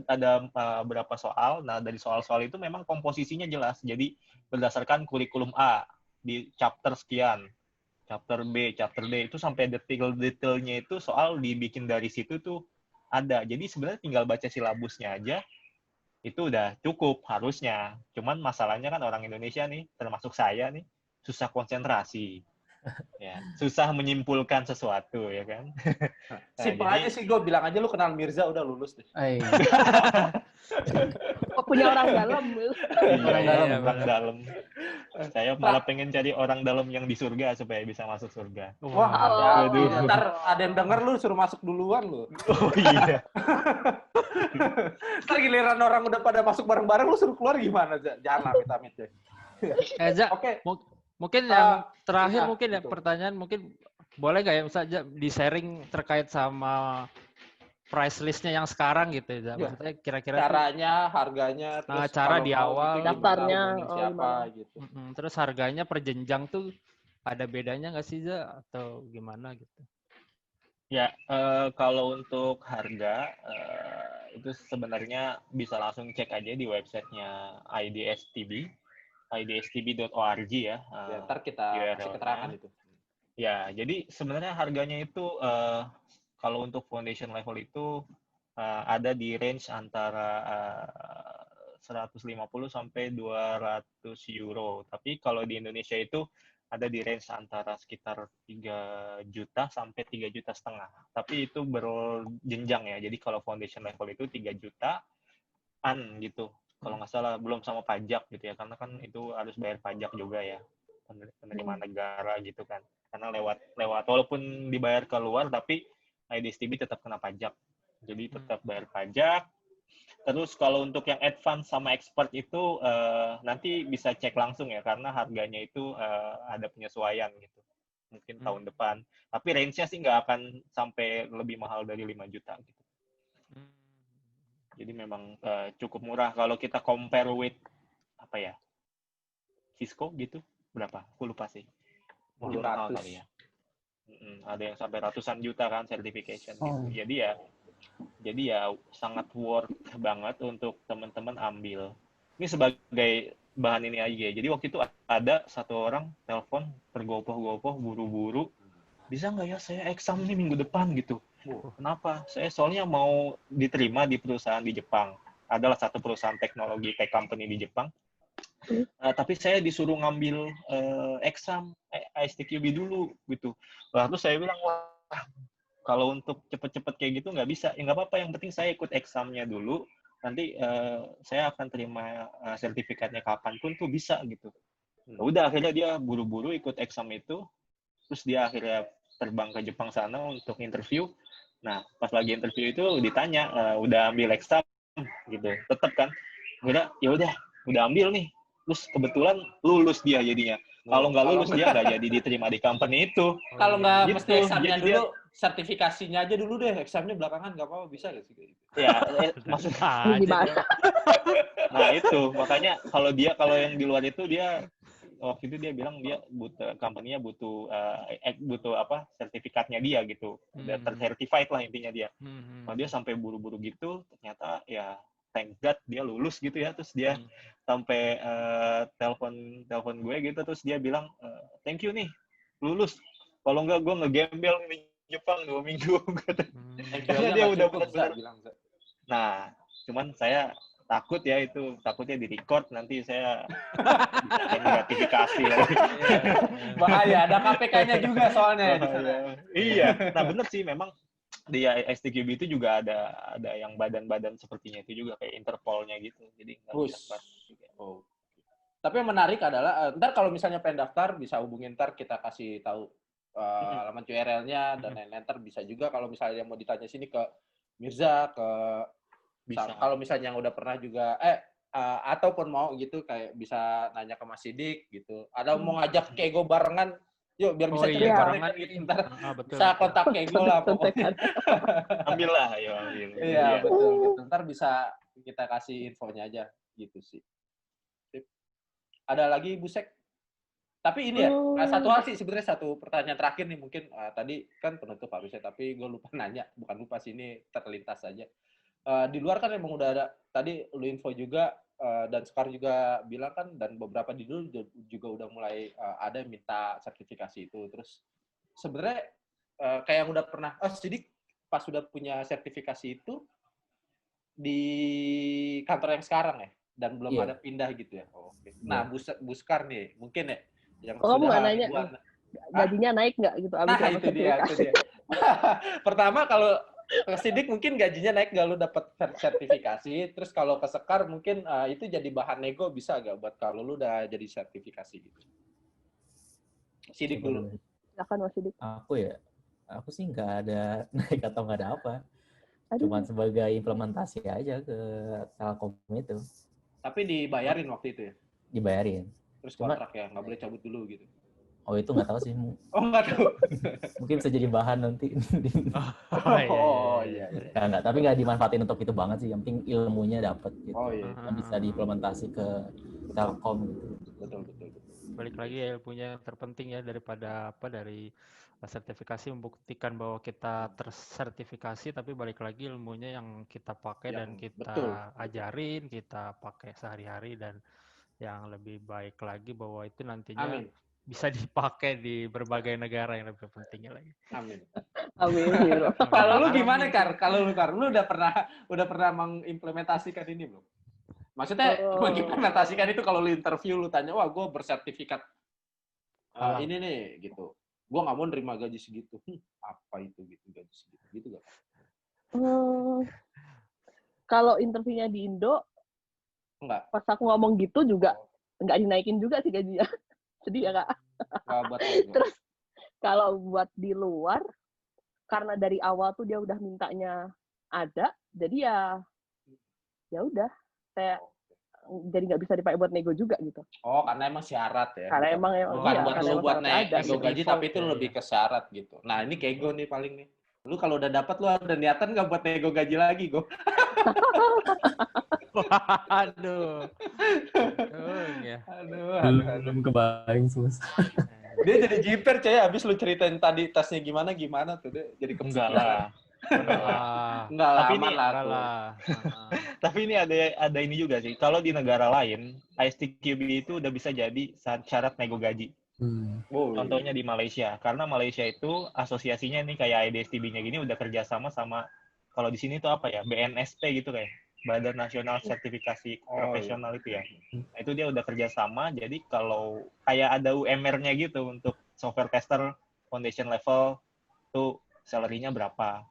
ada berapa soal. Nah, dari soal-soal itu memang komposisinya jelas. Jadi, berdasarkan kurikulum A, di chapter sekian, chapter B, chapter D, itu sampai detail-detailnya itu soal dibikin dari situ tuh ada. Jadi sebenarnya tinggal baca silabusnya aja, itu udah cukup harusnya. Cuman masalahnya kan orang Indonesia nih, termasuk saya nih, susah konsentrasi. Ya, susah menyimpulkan sesuatu, ya kan? Simpel aja sih, gue bilang aja lu kenal Mirza udah lulus deh. Punya orang dalam. Orang dalam. Saya malah pengen cari orang dalam yang di surga supaya bisa masuk surga. Wah, ntar ada yang denger lu suruh masuk duluan lu. Oh iya. Ntar giliran orang udah pada masuk bareng-bareng lu suruh keluar gimana, jangan amit-amit deh. Oke. Mungkin yang terakhir ya, mungkin betul. Pertanyaan mungkin boleh nggak ya misalnya di-sharing terkait sama price list-nya yang sekarang gitu ya. Maksudnya kira-kira caranya, harganya, terus cara di awal daftarnya siapa gitu. Terus harganya per jenjang tuh ada bedanya nggak sih atau gimana gitu? Ya, kalau untuk harga itu sebenarnya bisa langsung cek aja di websitenya IDSTB, idstb.org ya. Ntar kita kasih keterangan itu. Ya, jadi sebenarnya harganya itu kalau untuk foundation level itu ada di range antara 150 sampai 200 euro. Tapi kalau di Indonesia itu ada di range antara sekitar 3 juta sampai 3,5 juta. Tapi itu berjenjang ya. Jadi kalau foundation level itu 3 jutaan gitu. Kalau nggak salah, belum sama pajak gitu ya. Karena kan itu harus bayar pajak juga ya. Penerimaan negara gitu kan. Karena lewat walaupun dibayar keluar, tapi IDSTB tetap kena pajak. Jadi tetap bayar pajak. Terus kalau untuk yang advance sama expert itu nanti bisa cek langsung ya, karena harganya itu ada penyesuaian gitu. Mungkin tahun depan. Tapi range-nya sih nggak akan sampai lebih mahal dari 5 juta gitu. Jadi memang cukup murah kalau kita compare with apa ya, Cisco gitu, berapa? Aku lupa sih. Mungkin mahal kali ya. Ada yang sampai ratusan juta kan certification gitu. Jadi ya sangat worth banget untuk teman-teman ambil. Ini sebagai bahan ini aja. Jadi waktu itu ada satu orang telepon tergopoh-gopoh buru-buru, bisa nggak ya saya exam nih minggu depan gitu. Kenapa? Saya soalnya mau diterima di perusahaan di Jepang. Adalah satu perusahaan teknologi tech company di Jepang. Tapi saya disuruh ngambil exam ISTQB dulu gitu. Lalu saya bilang, wah kalau untuk cepet-cepet kayak gitu nggak bisa. Ya nggak apa-apa, yang penting saya ikut examnya dulu. Nanti saya akan terima sertifikatnya kapanpun tuh bisa gitu. Udah akhirnya dia buru-buru ikut exam itu. Terus dia akhirnya terbang ke Jepang sana untuk interview. Nah, pas lagi interview itu ditanya, udah ambil exam gitu. Tetap kan. Ya udah ambil nih. Terus kebetulan lulus dia jadinya. Kalau nggak lulus dia nggak jadi diterima di company itu. Kalau nggak gitu. mesti examnya dulu, sertifikasinya aja dulu deh. Examnya belakangan nggak apa-apa, bisa nggak sih? Ya, maksudnya gimana? Nah itu makanya kalau yang di luar itu dia waktu itu dia bilang dia butuh company-nya butuh apa sertifikatnya dia gitu, udah tercertified lah intinya dia. Nah dia sampai buru-buru gitu, ternyata ya thank God dia lulus gitu ya. Terus dia sampai telepon gue gitu, terus dia bilang thank you nih lulus, kalau enggak gue ngegembel di Jepang 2 minggu. Karena dia udah benar-benar bilang. Nah cuman saya takut ya, itu takutnya di record nanti saya gratifikasi lagi. Bahaya, ada KPK-nya juga soalnya di sana. Iya, nah bener sih memang di ISTQB itu juga ada yang badan-badan sepertinya itu juga kayak Interpol-nya gitu. Jadi nggak bisa juga. Tapi yang menarik adalah ntar kalau misalnya pengen daftar bisa hubungin, ntar kita kasih tahu alamat URL-nya dan lain-lain. Ntar bisa juga kalau misalnya mau ditanya sini ke Mirza, ke bisa. Kalau misalnya yang udah pernah juga ataupun mau gitu kayak bisa nanya ke Mas Sidik gitu. Ada mau ngajak Kego barengan, yuk biar bisa cerita barengan gitu. Ntar bisa kontak Kego lah pokoknya. Ambil lah, ayo ambil. Iya, betul. Ntar bisa kita kasih infonya aja gitu sih. Ada lagi Busek? Tapi ini ya, satu hal sih sebenarnya, satu pertanyaan terakhir nih mungkin tadi kan penutup harusnya, tapi gue lupa nanya, bukan lupa sih, ini terlintas aja. Di luar kan emang udah ada, tadi lu info juga, dan Sekar juga bilang kan, dan beberapa di dulu juga udah mulai ada yang minta sertifikasi itu. Terus sebenarnya kayak yang udah pernah, Sidik pas sudah punya sertifikasi itu di kantor yang sekarang ya, dan belum ada pindah gitu ya. Oke. Nah, Buskar nih, mungkin ya, yang kamu nggak nanya gajinya naik nggak gitu? Nah, itu dia. Pertama kalau ke Sidik mungkin gajinya naik nggak, lu dapat sertifikasi. Terus kalau ke Sekar mungkin itu jadi bahan nego, bisa nggak buat kalau lu udah jadi sertifikasi gitu. Sidik dulu. Silakan Mas Sidik. Aku sih nggak ada naik atau nggak ada apa. Cuma sebagai implementasi aja ke Telkom itu. Tapi dibayarin waktu itu ya? Dibayarin. Terus kontrak ya, nggak boleh cabut dulu gitu. Oh itu nggak tahu sih. Oh nggak tahu. Mungkin bisa jadi bahan nanti. Iya. Nggak, tapi nggak dimanfaatin untuk itu banget sih. Yang penting ilmunya dapat gitu. Oh iya. Bisa diimplementasi ke Telkom gitu. Betul. Balik lagi ya, ilmunya terpenting ya, daripada dari sertifikasi membuktikan bahwa kita tersertifikasi, tapi balik lagi ilmunya yang kita pakai dan kita ajarin, kita pakai sehari-hari, dan yang lebih baik lagi bahwa itu nantinya bisa dipakai di berbagai negara yang lebih pentingnya lagi. Amin. Kalau lu gimana, Kar? Lu udah pernah mengimplementasikan ini belum? Maksudnya mengimplementasikan itu kalau lu interview lu tanya, wah gue bersertifikat ini nih gitu. Gue nggak mau nerima gaji segitu. Apa itu gitu, gaji segitu gitu gak? Kalau interviewnya di Indo, enggak. Pas aku ngomong gitu juga nggak dinaikin juga sih gajinya. Sedih ya Kak? Terus kalau buat di luar, karena dari awal tuh dia udah mintanya ada, jadi ya udah saya jadi nggak bisa dipakai buat nego juga gitu. Oh, karena emang syarat ya. Karena emang bukan buat lu buat naik nego gaji, tapi itu lebih ke syarat gitu. Nah, ini Kego nih paling nih. Lu kalau udah dapat lu ada niatan nggak buat nego gaji lagi, Go? Waduh. Ya. Belum kebayang Mas. Dia jadi jiper, Cey. Abis lu ceritain tadi tasnya gimana tuh. Dia jadi Enggak lah. Enggak lah, Tapi aman ini- lah. Enggak Tuh. lah. Tapi ini ada ini juga sih. Kalau di negara lain, ISTQB itu udah bisa jadi syarat nego gaji. Oh, Contohnya di Malaysia. Karena Malaysia itu asosiasinya nih kayak IDSTB-nya gini udah kerjasama sama, kalau di sini tuh apa ya, BNSP gitu kayak. Badan Nasional Sertifikasi Profesional itu ya. Nah, itu dia udah kerjasama, jadi kalau kayak ada UMR-nya gitu untuk software tester foundation level, tuh salary-nya berapa.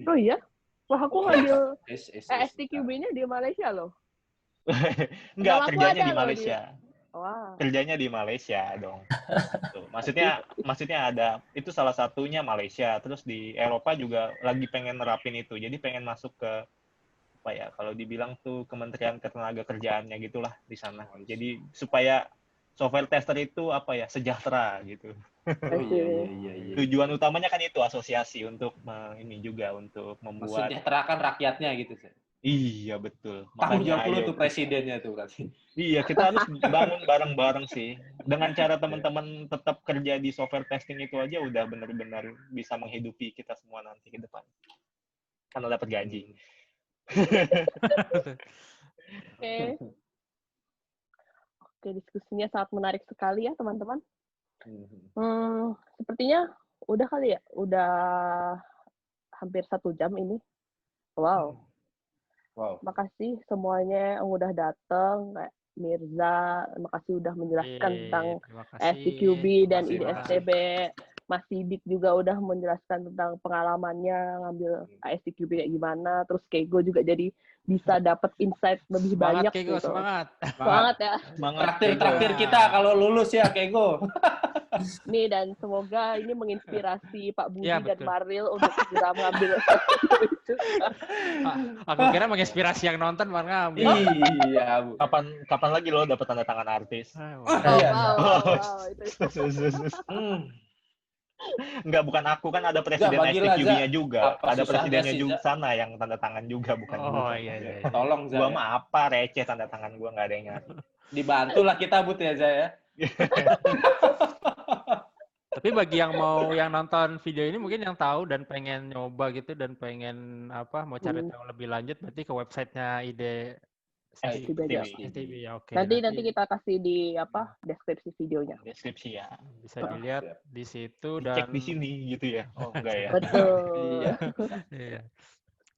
Oh iya? Wah, aku ngambil STQB. STQB-nya di Malaysia loh. Enggak, Nama aku kerjanya ada di loh Malaysia. Wah. Kerjanya di Malaysia dong. Tuh, maksudnya ada, itu salah satunya Malaysia. Terus di Eropa juga lagi pengen nerapin itu. Jadi pengen masuk ke apa ya, kalau dibilang tuh Kementerian Ketenagakerjaannya gitulah di sana. Jadi supaya software tester itu apa ya, sejahtera gitu. Oh iya. Tujuan utamanya kan itu, asosiasi untuk ini juga untuk membuat. Mensejahterakan rakyatnya gitu, Cey. Iya betul. Tanggung jawab lu ayo tuh presidennya tuh berarti. Iya, kita harus bangun bareng-bareng sih. Dengan cara teman-teman tetap kerja di software testing itu aja udah benar-benar bisa menghidupi kita semua nanti ke depan. Karena dapat gaji. Oke. Oke, diskusinya sangat menarik sekali ya, teman-teman. Sepertinya udah kali ya, udah hampir 1 jam ini. Wow. Makasih semuanya yang udah datang, kayak Mirza, makasih udah menjelaskan tentang STQB dan IDSTB. Mas Sidik juga udah menjelaskan tentang pengalamannya ngambil STQB kayak gimana. Terus Kego juga jadi bisa dapat insight lebih banyak Kego, gitu. Semangat Ya. Traktir kita kalau lulus ya, Kego. Nih, dan semoga ini menginspirasi Pak Budi Ya, dan betul. Maril untuk segera mengambil itu. Aku kira menginspirasi yang nonton malah ngambil. Iya, Bu. Kapan lagi lo dapat tanda tangan artis? Wow, itu. Enggak, bukan aku, kan ada presiden STQB-nya juga. Apa Ada susahnya presidennya sih, juga Za? sana yang tanda tangan juga, bukan gua. Iya. Tolong, Za. Gua Ya. mah apa, receh tanda tangan gua, nggak ada yang nyari. Dibantulah kita, Bud ya, Za ya. Tapi bagi yang nonton video ini mungkin yang tahu dan pengen nyoba gitu dan pengen mau cari tahu lebih lanjut, berarti ke websitenya STB ya. Oke. Nanti kita kasih di deskripsi videonya. Deskripsi ya. Bisa dilihat di situ Cek dan di sini gitu ya. Oh enggak ya. Betul. Iya.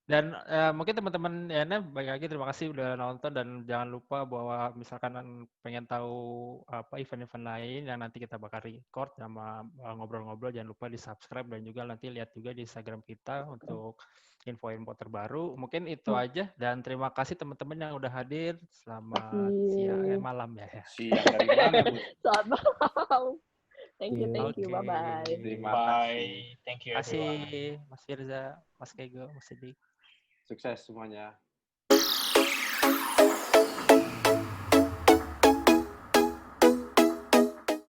Dan mungkin teman-teman YNF baik lagi, terima kasih udah nonton, dan jangan lupa bahwa misalkan pengen tahu event-event lain yang nanti kita bakal record sama ngobrol-ngobrol, jangan lupa di subscribe dan juga nanti lihat juga di Instagram kita untuk info-info terbaru. Mungkin itu aja, dan terima kasih teman-teman yang udah hadir. Selamat malam ya. Siang dari mana, Bu? Selamat malam. Thank you. Bye-bye. Bye. Thank you Terima everyone. kasih Mas Firza, Mas Kego, Mas Sidik. Sukses semuanya.